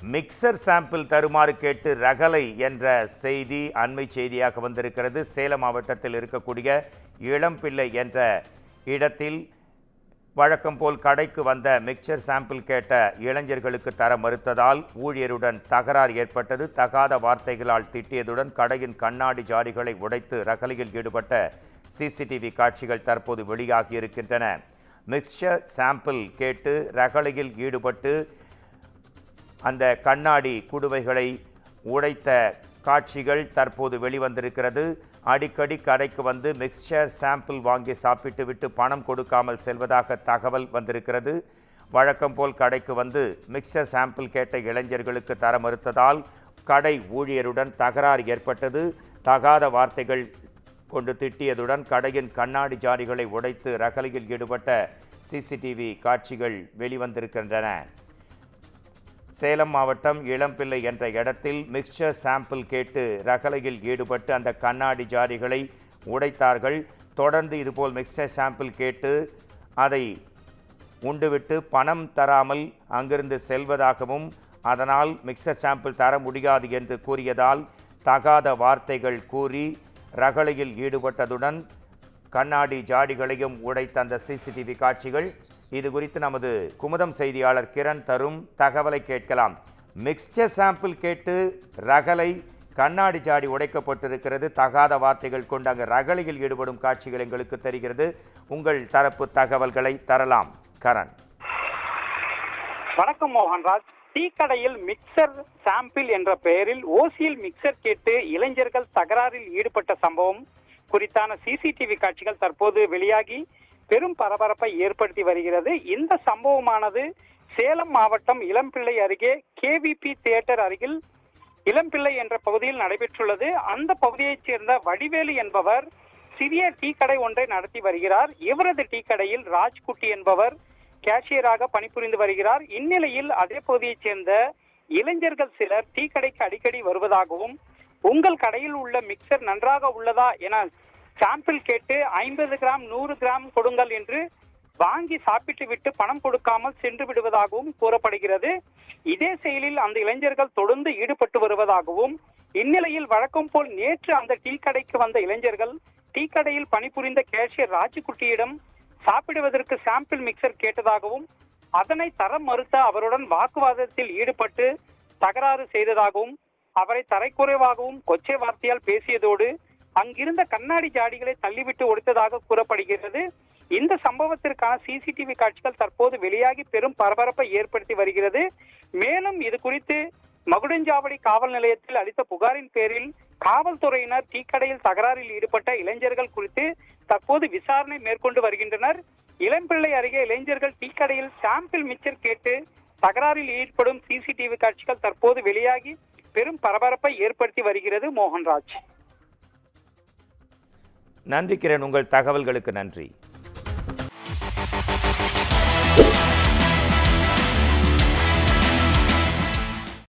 Mixer sample தருமாறு கேட்டு ரகளை என்ற செய்தி அண்மை செய்தியாக வந்திருக்கிறது. சேலம் மாவட்டத்தில் இருக்கக்கூடிய இளம்பிள்ளை என்ற இடத்தில் வழக்கம் போல் கடைக்கு வந்த மிக்சர் சாம்பிள் கேட்ட இளைஞர்களுக்கு தர மறுத்ததால் ஊழியருடன் தகராறு ஏற்பட்டது. தகாத வார்த்தைகளால் திட்டியதுடன் கடையின் கண்ணாடி ஜாடிகளை உடைத்து ரகளையில் ஈடுபட்ட சிசிடிவி காட்சிகள் தற்போது வெளியாகி இருக்கின்றன. மிக்சர் சாம்பிள் கேட்டு ரகளையில் ஈடுபட்டு அந்த கண்ணாடி குடுவைகளை உடைத்த காட்சிகள் தற்போது வெளிவந்திருக்கிறது. அடிக்கடி கடைக்கு வந்து மிக்சர் சாம்பிள் வாங்கி சாப்பிட்டு விட்டு பணம் கொடுக்காமல் செல்வதாக தகவல் வந்திருக்கிறது. வழக்கம் போல் கடைக்கு வந்து மிக்சர் சாம்பிள் கேட்ட இளைஞர்களுக்கு தர மறுத்ததால் கடை ஊழியருடன் தகராறு ஏற்பட்டது. தகாத வார்த்தைகள் கொண்டு திட்டியதுடன் கடையின் கண்ணாடி ஜாடிகளை உடைத்து ரகளையில் ஈடுபட்ட சிசிடிவி காட்சிகள் வெளிவந்திருக்கின்றன. சேலம் மாவட்டம் இளம்பிள்ளை என்ற இடத்தில் மிக்சர் சாம்பிள் கேட்டு ரகளையில் ஈடுபட்டு அந்த கண்ணாடி ஜாடிகளை உடைத்தார்கள். தொடர்ந்து இதுபோல் மிக்சர் சாம்பிள் கேட்டு அதை உண்டுவிட்டு பணம் தராமல் அங்கிருந்து செல்வதாகவும் அதனால் மிக்சர் சாம்பிள் தர முடியாது என்று கூறியதால் தகாத வார்த்தைகள் கூறி ரகளையில் ஈடுபட்டதுடன் கண்ணாடி ஜாடிகளையும் உடைத்த அந்த சிசிடிவி காட்சிகள். இது குறித்து நமது குமுதம் செய்தியாளர் கிரண் தரும் தகவலை கேட்கலாம். மிக்சர் சாம்பிள் கேட்டு ரகளை கண்ணாடி ஜாடி உடைக்கப்பட்டிருக்கிறது. தகாத வார்த்தைகள் கொண்டு அங்கு ரகளையில் ஈடுபடும் காட்சிகள் எங்களுக்கு தெரிகிறது. உங்கள் தரப்பு தகவல்களை தரலாம் கரண். வணக்கம் மோகன்ராஜ். டீ கடையில் மிக்சர் சாம்பிள் என்ற பெயரில் ஓசியில் மிக்சர் கேட்டு இளைஞர்கள் தகராறில் ஈடுபட்ட சம்பவம் குறித்தான சிசிடிவி காட்சிகள் தற்போது வெளியாகி பெரும் பரபரப்பை ஏற்படுத்தி வருகிறது. இந்த சம்பவமானது சேலம் மாவட்டம் இளம்பிள்ளை அருகே கேவிபி தியேட்டர் அருகில் இளம்பிள்ளை என்ற பகுதியில் நடைபெற்றுள்ளது. அந்த பகுதியைச் சேர்ந்த வடிவேலு என்பவர் சிறிய டீ கடை ஒன்றை நடத்தி வருகிறார். இவரது டீ கடையில் ராஜ்குட்டி என்பவர் கேஷியராக பணிபுரிந்து வருகிறார். இந்நிலையில் அதே பகுதியைச் சேர்ந்த இளைஞர்கள் சிலர் டீ கடைக்கு அடிக்கடி வருவதாகவும் உங்கள் கடையில் உள்ள மிக்சர் நன்றாக உள்ளதா என சாம்பிள் கேட்டு 50 கிராம் 100 கிராம் கொடுங்கள் என்று வாங்கி சாப்பிட்டு விட்டு பணம் கொடுக்காமல் சென்று விடுவதாகவும் கூறப்படுகிறது. இதே செயலில் அந்த இளைஞர்கள் தொடர்ந்து ஈடுபட்டு வருவதாகவும் இந்நிலையில் வழக்கம் போல் நேற்று அந்த டீ கடைக்கு வந்த இளைஞர்கள் டீ கடையில் பணிபுரிந்த கேஷியர் ராஜுக்குட்டியிடம் சாப்பிடுவதற்கு சாம்பிள் மிக்சர் கேட்டதாகவும் அதனை தர மறுத்த அவருடன் வாக்குவாதத்தில் ஈடுபட்டு தகராறு செய்ததாகவும் அவரை தரைக்குறைவாகவும் கொச்சை வார்த்தையால் பேசியதோடு அங்கிருந்த கண்ணாடி ஜாடிகளை தள்ளிவிட்டு ஒடுத்ததாக கூறப்படுகிறது. இந்த சம்பவத்திற்கான சிசிடிவி காட்சிகள் தற்போது வெளியாகி பெரும் பரபரப்பை ஏற்படுத்தி வருகிறது. மேலும் இது குறித்து மகுடஞ்சாவடி காவல் நிலையத்தில் அளித்த புகாரின் பேரில் காவல்துறையினர் டீ கடையில் தகராறில் ஈடுபட்ட இளைஞர்கள் குறித்து தற்போது விசாரணை மேற்கொண்டு வருகின்றனர். இளம்பிள்ளை அருகே இளைஞர்கள் டீ கடையில் சாம்பிள் மிக்சர் கேட்டு தகராறில் ஈடுபடும் சிசிடிவி காட்சிகள் தற்போது வெளியாகி பெரும் பரபரப்பை ஏற்படுத்தி வருகிறது. மோகன்ராஜ். நன்றி கிரண், உங்கள் தகவல்களுக்கு நன்றி.